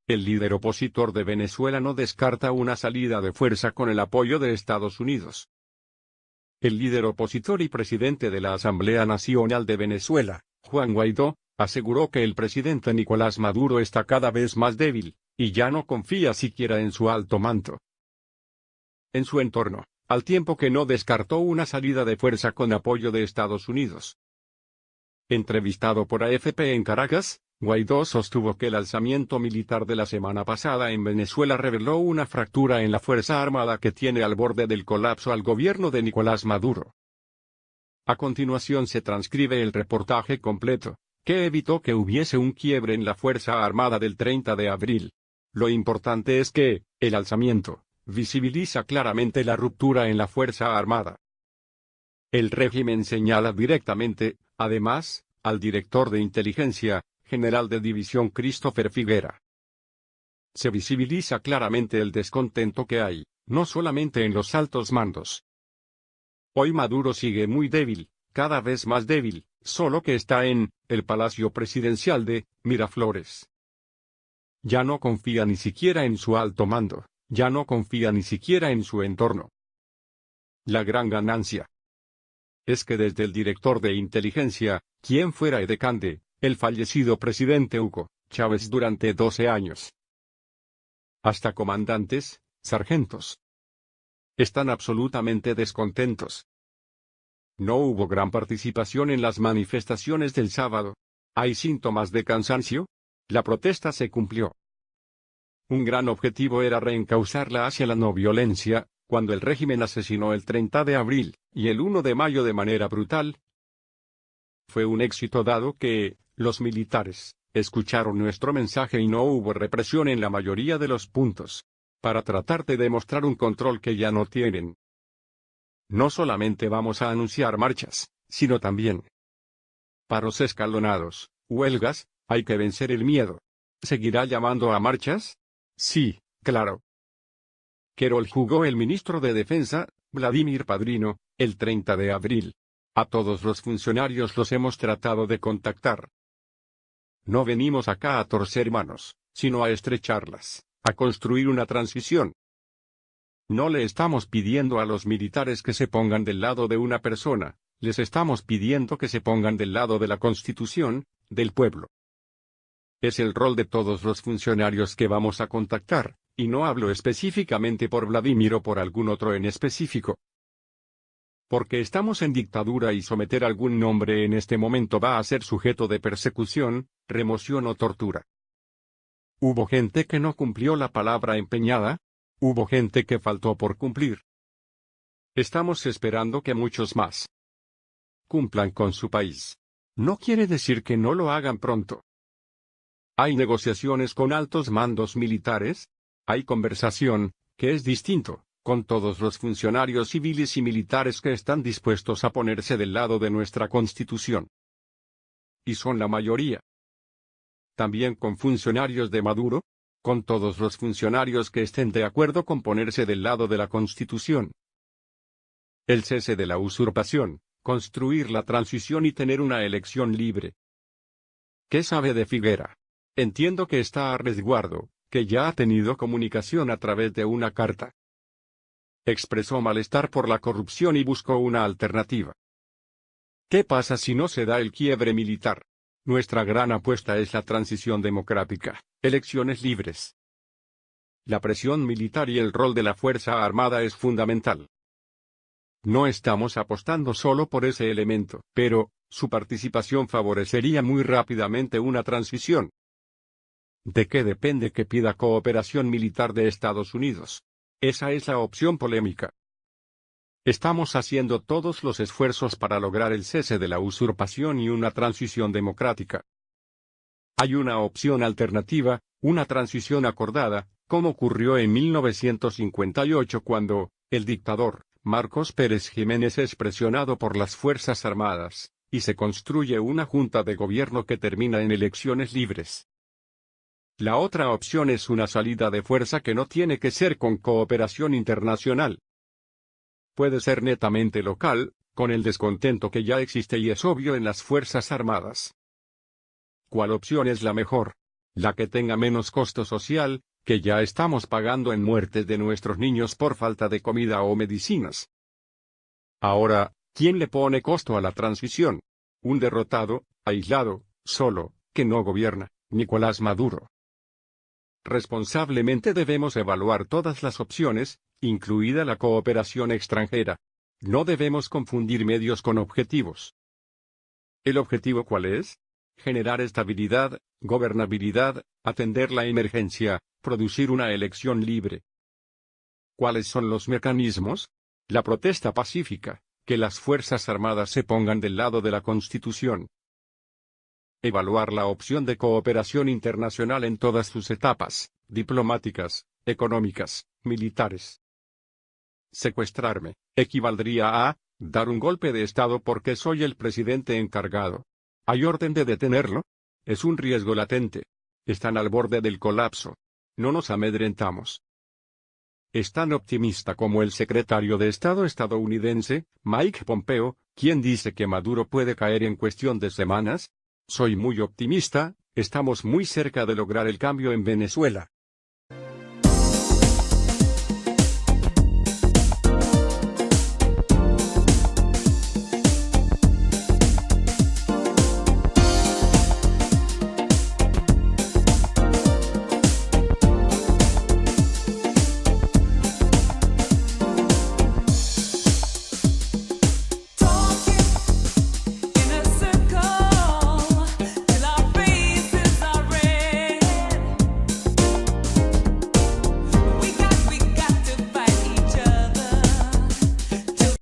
El líder opositor de Venezuela no descarta una salida de fuerza con el apoyo de Estados Unidos. El líder opositor y presidente de la Asamblea Nacional de Venezuela, Juan Guaidó, aseguró que el presidente Nicolás Maduro está cada vez más débil, y ya no confía siquiera en su alto mando. En su entorno, al tiempo que no descartó una salida de fuerza con apoyo de Estados Unidos. Entrevistado por AFP en Caracas, Guaidó sostuvo que el alzamiento militar de la semana pasada en Venezuela reveló una fractura en la Fuerza Armada que tiene al borde del colapso al gobierno de Nicolás Maduro. A continuación se transcribe el reportaje completo, que evitó que hubiese un quiebre en la Fuerza Armada del 30 de abril. Lo importante es que, el alzamiento, visibiliza claramente la ruptura en la Fuerza Armada. El régimen señala directamente, además, al director de inteligencia, general de división Christopher Figuera. Se visibiliza claramente el descontento que hay, no solamente en los altos mandos. Hoy Maduro sigue muy débil, cada vez más débil, solo que está en el Palacio Presidencial de Miraflores. Ya no confía ni siquiera en su alto mando, ya no confía ni siquiera en su entorno. La gran ganancia es que desde el director de inteligencia, quien fuera edecán de el fallecido presidente Hugo Chávez durante 12 años, hasta comandantes, sargentos, están absolutamente descontentos. No hubo gran participación en las manifestaciones del sábado. ¿Hay síntomas de cansancio? La protesta se cumplió. Un gran objetivo era reencauzarla hacia la no violencia, cuando el régimen asesinó el 30 de abril, y el 1 de mayo de manera brutal. Fue un éxito dado que, los militares, escucharon nuestro mensaje y no hubo represión en la mayoría de los puntos, para tratar de demostrar un control que ya no tienen. No solamente vamos a anunciar marchas, sino también paros escalonados, huelgas, hay que vencer el miedo. ¿Seguirá llamando a marchas? Sí, claro. Querol jugó el ministro de Defensa, Vladimir Padrino, el 30 de abril. A todos los funcionarios los hemos tratado de contactar. No venimos acá a torcer manos, sino a estrecharlas, a construir una transición. No le estamos pidiendo a los militares que se pongan del lado de una persona, les estamos pidiendo que se pongan del lado de la Constitución, del pueblo. Es el rol de todos los funcionarios que vamos a contactar, y no hablo específicamente por Vladimir o por algún otro en específico. Porque estamos en dictadura y someter algún nombre en este momento va a ser sujeto de persecución, remoción o tortura. ¿Hubo gente que no cumplió la palabra empeñada? ¿Hubo gente que faltó por cumplir? Estamos esperando que muchos más cumplan con su país. No quiere decir que no lo hagan pronto. ¿Hay negociaciones con altos mandos militares? Hay conversación, que es distinto, con todos los funcionarios civiles y militares que están dispuestos a ponerse del lado de nuestra Constitución. Y son la mayoría. También con funcionarios de Maduro, con todos los funcionarios que estén de acuerdo con ponerse del lado de la Constitución. El cese de la usurpación, construir la transición y tener una elección libre. ¿Qué sabe de Figuera? Entiendo que está a resguardo, que ya ha tenido comunicación a través de una carta. Expresó malestar por la corrupción y buscó una alternativa. ¿Qué pasa si no se da el quiebre militar? Nuestra gran apuesta es la transición democrática, elecciones libres. La presión militar y el rol de la Fuerza Armada es fundamental. No estamos apostando solo por ese elemento, pero su participación favorecería muy rápidamente una transición. ¿De qué depende que pida cooperación militar de Estados Unidos? Esa es la opción polémica. Estamos haciendo todos los esfuerzos para lograr el cese de la usurpación y una transición democrática. Hay una opción alternativa, una transición acordada, como ocurrió en 1958 cuando el dictador Marcos Pérez Jiménez es presionado por las Fuerzas Armadas, y se construye una junta de gobierno que termina en elecciones libres. La otra opción es una salida de fuerza que no tiene que ser con cooperación internacional. Puede ser netamente local, con el descontento que ya existe y es obvio en las Fuerzas Armadas. ¿Cuál opción es la mejor? la que tenga menos costo social, que ya estamos pagando en muertes de nuestros niños por falta de comida o medicinas. Ahora, ¿quién le pone costo a la transición? Un derrotado, aislado, solo, que no gobierna, Nicolás Maduro. Responsablemente debemos evaluar todas las opciones, incluida la cooperación extranjera. No debemos confundir medios con objetivos. ¿El objetivo cuál es? Generar estabilidad, gobernabilidad, atender la emergencia, producir una elección libre. ¿Cuáles son los mecanismos? La protesta pacífica, que las Fuerzas Armadas se pongan del lado de la Constitución. Evaluar la opción de cooperación internacional en todas sus etapas, diplomáticas, económicas, militares. Secuestrarme, equivaldría a dar un golpe de Estado porque soy el presidente encargado. ¿Hay orden de detenerlo? Es un riesgo latente. Están al borde del colapso. No nos amedrentamos. Es tan optimista como el secretario de Estado estadounidense, Mike Pompeo, quien dice que Maduro puede caer en cuestión de semanas. Soy muy optimista, estamos muy cerca de lograr el cambio en Venezuela.